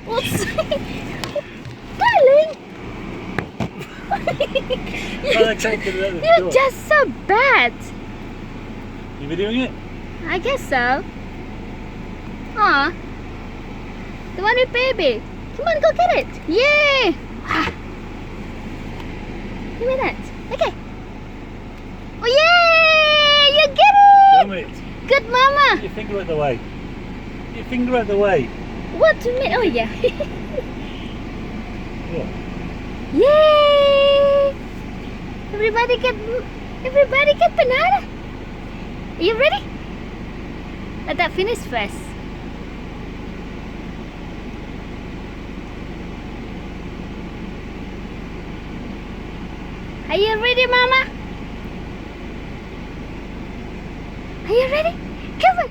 What's darling? You're just so bad. You videoing it? I guess so. Aw. The one with baby. Come on, go get it. Yay! Give me that. Okay. Oh, yay! You get it! Film it. Good mama. Get your finger out the way. Get your finger out the way. What do you mean? Oh, yeah. Yeah. Yay! Everybody get banana. Are you ready? Let that finish first. Are you ready, Mama? Are you ready? Come on,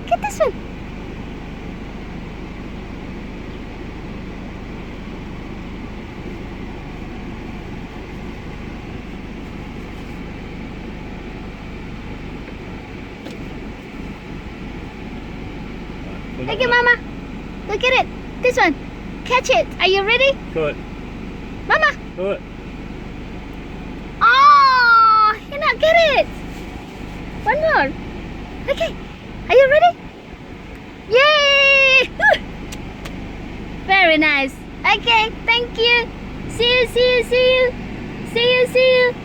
get this one. Okay, Mama. Look at it. This one. Catch it. Are you ready? Go it. Mama. Go it. Oh, you not get it. One more. Okay. Are you ready? Yay! Very nice. Okay, thank you. See you. See you.